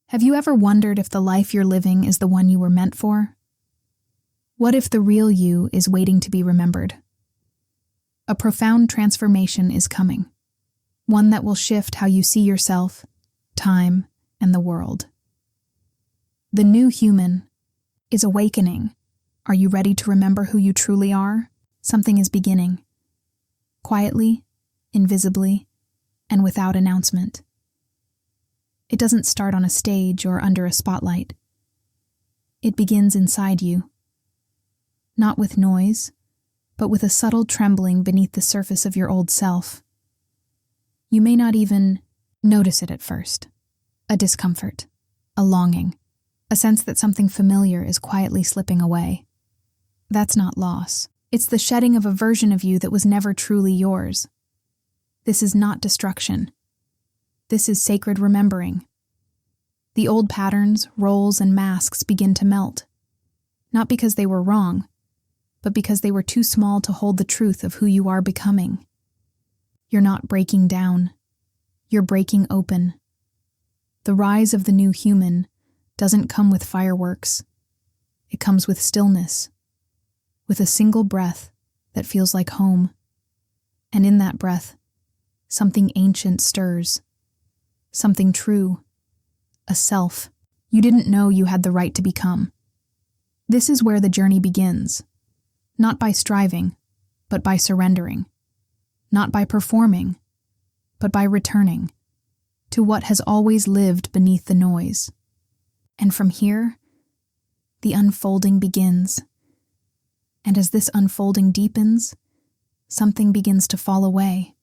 Have you ever wondered if the life you're living is the one you were meant for? What if the real you is waiting to be remembered? A profound transformation is coming, one that will shift how you see yourself, time, and the world. The new human is awakening. Are you ready to remember who you truly are? Something is beginning, quietly, invisibly, and without announcement. It doesn't start on a stage or under a spotlight. It begins inside you, not with noise, but with a subtle trembling beneath the surface of your old self. You may not even notice it at first. A discomfort, a longing, a sense that something familiar is quietly slipping away. That's not loss. It's the shedding of a version of you that was never truly yours. This is not destruction. This is sacred remembering. The old patterns, roles, and masks begin to melt, not because they were wrong, but because they were too small to hold the truth of who you are becoming. You're not breaking down. You're breaking open. The rise of the new human doesn't come with fireworks. It comes with stillness, with a single breath that feels like home. And in that breath, something ancient stirs. Something true, a self you didn't know you had the right to become. This is where the journey begins, not by striving, but by surrendering, not by performing, but by returning to what has always lived beneath the noise. And from here, the unfolding begins. And as this unfolding deepens, something begins to fall away.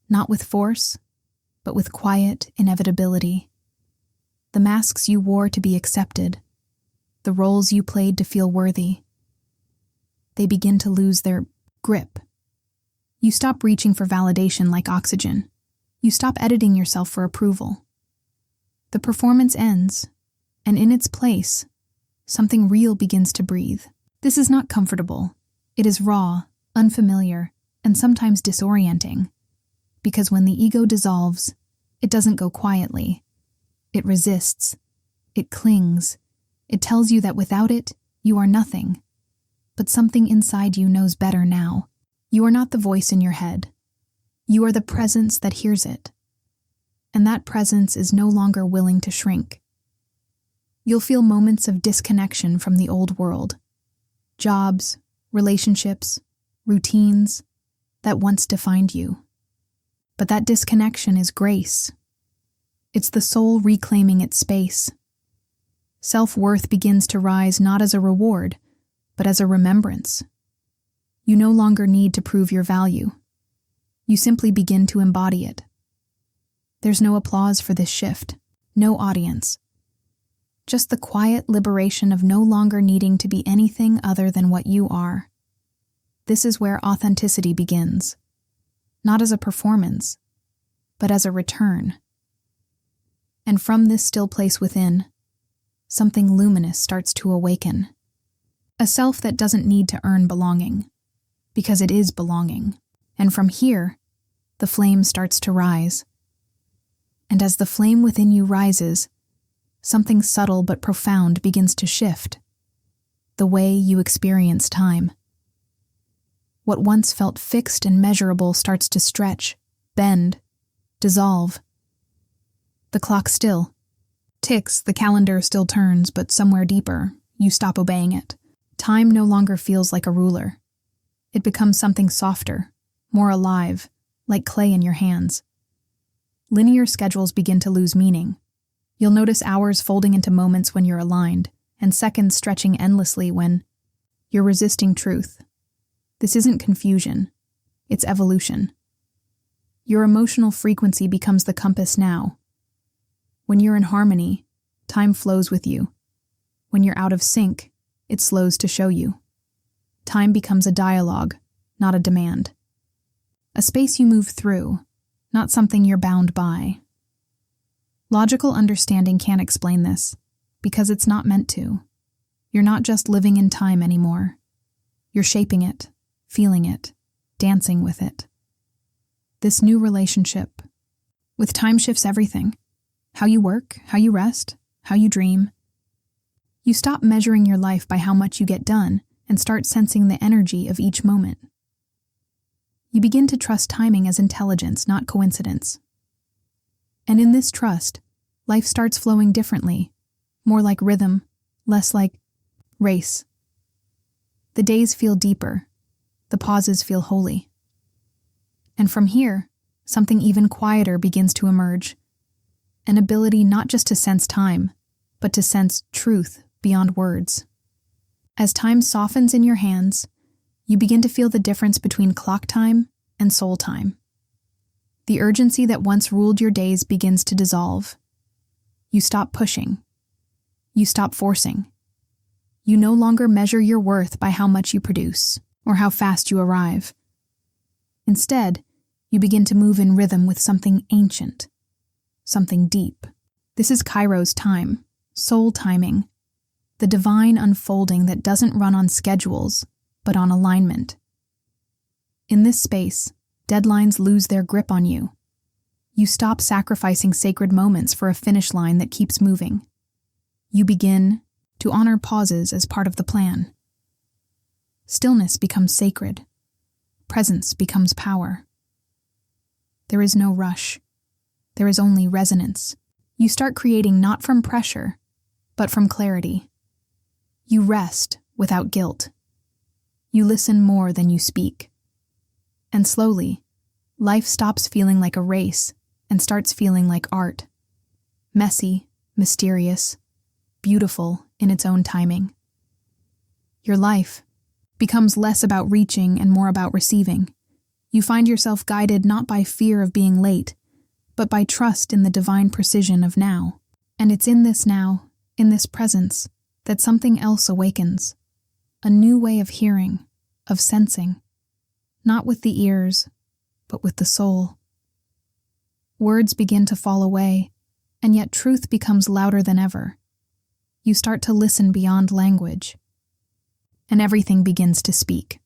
Not with force, but with quiet inevitability. The masks you wore to be accepted, the roles you played to feel worthy, they begin to lose their grip. You stop reaching for validation like oxygen. You stop editing yourself for approval. The performance ends, and in its place, something real begins to breathe. This is not comfortable. It is raw, unfamiliar, and sometimes disorienting. Because when the ego dissolves, it doesn't go quietly. It resists. It clings. It tells you that without it, you are nothing. But something inside you knows better now. You are not the voice in your head. You are the presence that hears it. And that presence is no longer willing to shrink. You'll feel moments of disconnection from the old world. Jobs, relationships, routines that once defined you. But that disconnection is grace. It's the soul reclaiming its space. Self-worth begins to rise not as a reward, but as a remembrance. You no longer need to prove your value. You simply begin to embody it. There's no applause for this shift, no audience. Just the quiet liberation of no longer needing to be anything other than what you are. This is where authenticity begins. Not as a performance, but as a return. And from this still place within, something luminous starts to awaken. A self that doesn't need to earn belonging, because it is belonging. And from here, the flame starts to rise. And as the flame within you rises, something subtle but profound begins to shift. The way you experience time. What once felt fixed and measurable starts to stretch, bend, dissolve. The clock still ticks, the calendar still turns, but somewhere deeper, you stop obeying it. Time no longer feels like a ruler. It becomes something softer, more alive, like clay in your hands. Linear schedules begin to lose meaning. You'll notice hours folding into moments when you're aligned, and seconds stretching endlessly when you're resisting truth. This isn't confusion, it's evolution. Your emotional frequency becomes the compass now. When you're in harmony, time flows with you. When you're out of sync, it slows to show you. Time becomes a dialogue, not a demand. A space you move through, not something you're bound by. Logical understanding can't explain this, because it's not meant to. You're not just living in time anymore. You're shaping it, feeling it, dancing with it. This new relationship with time shifts everything. how you work, how you rest, how you dream. You stop measuring your life by how much you get done and start sensing the energy of each moment. You begin to trust timing as intelligence, not coincidence. And in this trust, life starts flowing differently, more like rhythm, less like race. The days feel deeper, the pauses feel holy. And from here, something even quieter begins to emerge, an ability not just to sense time, but to sense truth beyond words. As time softens in your hands, you begin to feel the difference between clock time and soul time. The urgency that once ruled your days begins to dissolve. You stop pushing. You stop forcing. You no longer measure your worth by how much you produce or how fast you arrive. Instead, you begin to move in rhythm with something ancient, something deep. This is Kairos time, soul timing, the divine unfolding that doesn't run on schedules, but on alignment. In this space, deadlines lose their grip on you. You stop sacrificing sacred moments for a finish line that keeps moving. You begin to honor pauses as part of the plan. Stillness becomes sacred. Presence becomes power. There is no rush. There is only resonance. You start creating not from pressure, but from clarity. You rest without guilt. You listen more than you speak. And slowly, life stops feeling like a race and starts feeling like art. Messy, mysterious, beautiful in its own timing. Your life becomes less about reaching and more about receiving. You find yourself guided not by fear of being late, but by trust in the divine precision of now. And it's in this now, in this presence, that something else awakens. A new way of hearing, of sensing. Not with the ears, but with the soul. Words begin to fall away, and yet truth becomes louder than ever. You start to listen beyond language, and everything begins to speak.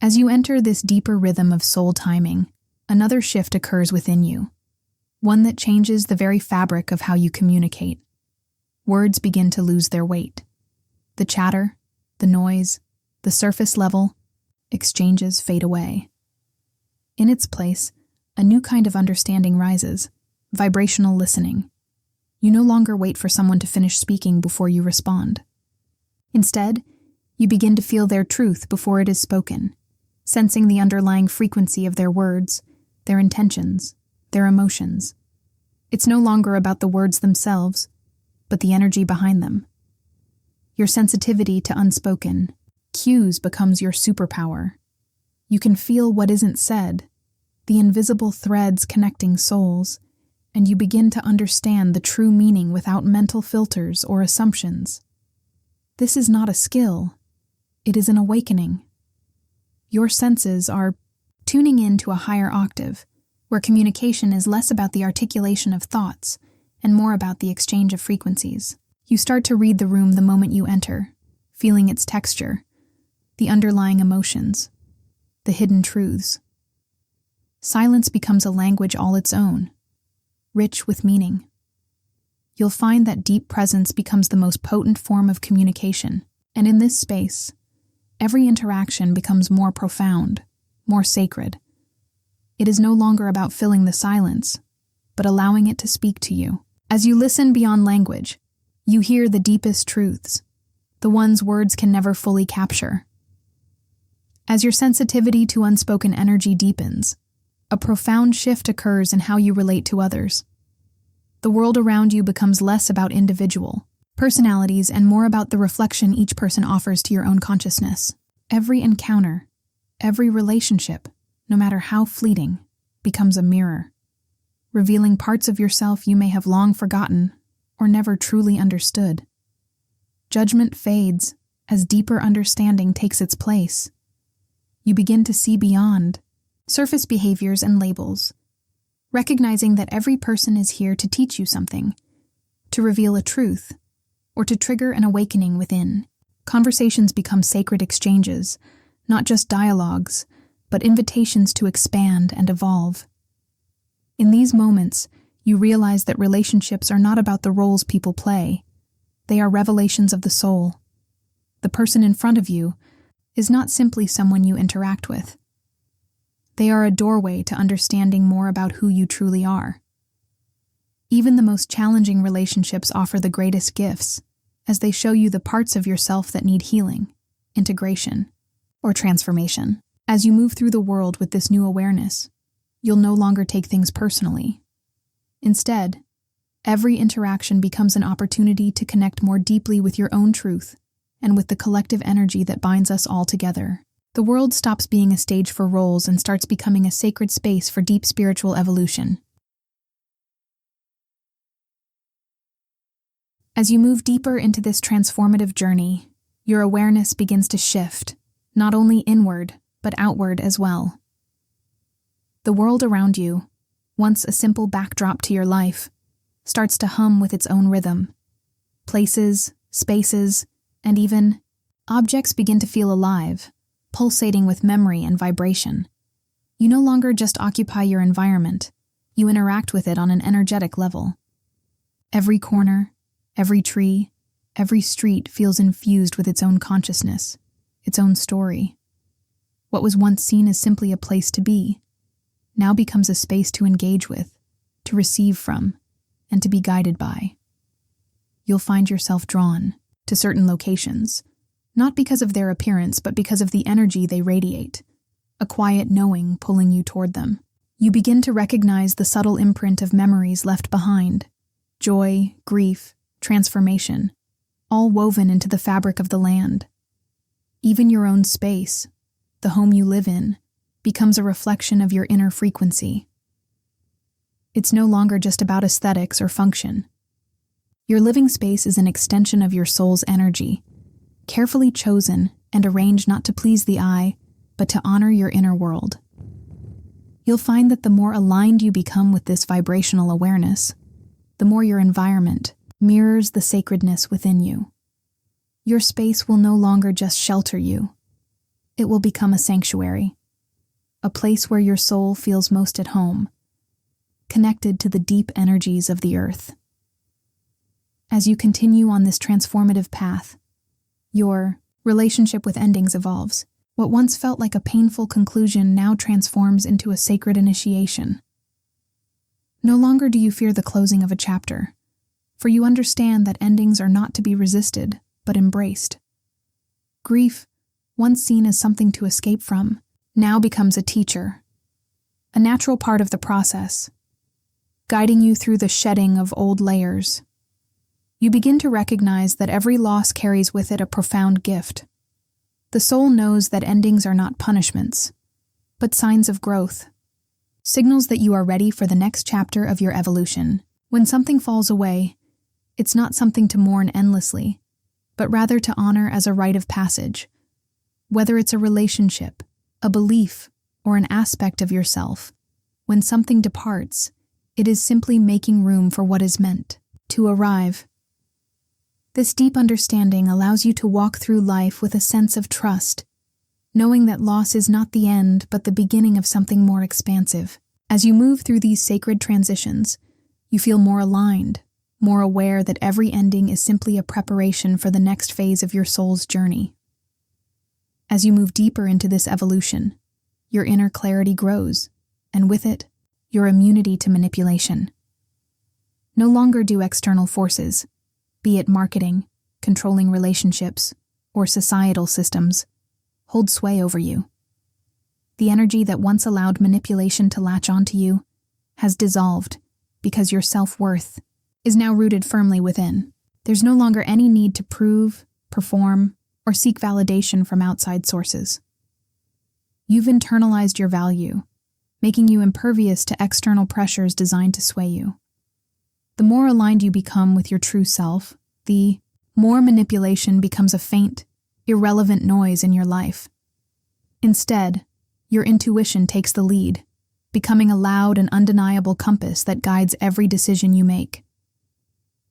As you enter this deeper rhythm of soul timing, another shift occurs within you, one that changes the very fabric of how you communicate. Words begin to lose their weight. The chatter, the noise, the surface level exchanges fade away. In its place, a new kind of understanding rises, vibrational listening. You no longer wait for someone to finish speaking before you respond. Instead, you begin to feel their truth before it is spoken, sensing the underlying frequency of their words, their intentions, their emotions. It's no longer about the words themselves, but the energy behind them. Your sensitivity to unspoken cues becomes your superpower. You can feel what isn't said, the invisible threads connecting souls, and you begin to understand the true meaning without mental filters or assumptions. This is not a skill. It is an awakening. Your senses are tuning in to a higher octave, where communication is less about the articulation of thoughts and more about the exchange of frequencies. You start to read the room the moment you enter, feeling its texture, the underlying emotions, the hidden truths. Silence becomes a language all its own, rich with meaning. You'll find that deep presence becomes the most potent form of communication, and in this space, every interaction becomes more profound, more sacred. It is no longer about filling the silence, but allowing it to speak to you. As you listen beyond language, you hear the deepest truths, the ones words can never fully capture. As your sensitivity to unspoken energy deepens, a profound shift occurs in how you relate to others. The world around you becomes less about individual personalities and more about the reflection each person offers to your own consciousness. Every encounter, every relationship, no matter how fleeting, becomes a mirror, revealing parts of yourself you may have long forgotten or never truly understood. Judgment fades as deeper understanding takes its place. You begin to see beyond surface behaviors and labels, recognizing that every person is here to teach you something, to reveal a truth, or to trigger an awakening within. Conversations become sacred exchanges, not just dialogues, but invitations to expand and evolve. In these moments, You realize that relationships are not about the roles people play. They are revelations of the soul. The person in front of you is not simply someone you interact with. They are a doorway to understanding more about who you truly are. Even the most challenging relationships offer the greatest gifts, as they show you the parts of yourself that need healing, integration, or transformation. As you move through the world with this new awareness, you'll no longer take things personally. Instead, every interaction becomes an opportunity to connect more deeply with your own truth and with the collective energy that binds us all together. The world stops being a stage for roles and starts becoming a sacred space for deep spiritual evolution. As you move deeper into this transformative journey, your awareness begins to shift, not only inward, but outward as well. The world around you, once a simple backdrop to your life, starts to hum with its own rhythm. Places, spaces, and even objects begin to feel alive, pulsating with memory and vibration. You no longer just occupy your environment, you interact with it on an energetic level. Every corner, every tree, every street feels infused with its own consciousness, its own story. What was once seen as simply a place to be, now becomes a space to engage with, to receive from, and to be guided by. You'll find yourself drawn to certain locations, not because of their appearance, but because of the energy they radiate, a quiet knowing pulling you toward them. You begin to recognize the subtle imprint of memories left behind, joy, grief, transformation, all woven into the fabric of the land. Even your own space, the home you live in, becomes a reflection of your inner frequency. It's no longer just about aesthetics or function. Your living space is an extension of your soul's energy, carefully chosen and arranged not to please the eye, but to honor your inner world. You'll find that the more aligned you become with this vibrational awareness, the more your environment mirrors the sacredness within you. Your space will no longer just shelter you. It will become a sanctuary, a place where your soul feels most at home, connected to the deep energies of the earth. As you continue on this transformative path, your relationship with endings evolves. What once felt like a painful conclusion now transforms into a sacred initiation. No longer do you fear the closing of a chapter, for you understand that endings are not to be resisted, but embraced. Grief, once seen as something to escape from, now becomes a teacher, a natural part of the process, guiding you through the shedding of old layers. You begin to recognize that every loss carries with it a profound gift. The soul knows that endings are not punishments, but signs of growth, signals that you are ready for the next chapter of your evolution. When something falls away, it's not something to mourn endlessly, but rather to honor as a rite of passage. Whether it's a relationship, a belief, or an aspect of yourself, when something departs, it is simply making room for what is meant to arrive. This deep understanding allows you to walk through life with a sense of trust, knowing that loss is not the end but the beginning of something more expansive. As you move through these sacred transitions, you feel more aligned, more aware that every ending is simply a preparation for the next phase of your soul's journey. As you move deeper into this evolution, your inner clarity grows, and with it, your immunity to manipulation. No longer do external forces, be it marketing, controlling relationships, or societal systems, hold sway over you. The energy that once allowed manipulation to latch onto you has dissolved because your self-worth is now rooted firmly within. There's no longer any need to prove, perform, or seek validation from outside sources. You've internalized your value, making you impervious to external pressures designed to sway you. The more aligned you become with your true self, the more manipulation becomes a faint, irrelevant noise in your life. Instead, your intuition takes the lead, becoming a loud and undeniable compass that guides every decision you make.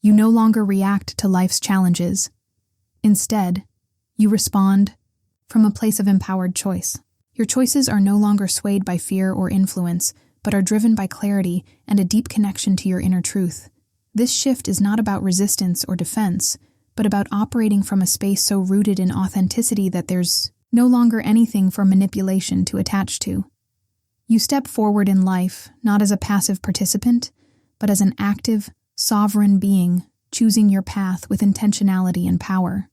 You no longer react to life's challenges. Instead, you respond from a place of empowered choice. Your choices are no longer swayed by fear or influence, but are driven by clarity and a deep connection to your inner truth. This shift is not about resistance or defense, but about operating from a space so rooted in authenticity that there's no longer anything for manipulation to attach to. You step forward in life not as a passive participant, but as an active, sovereign being, choosing your path with intentionality and power.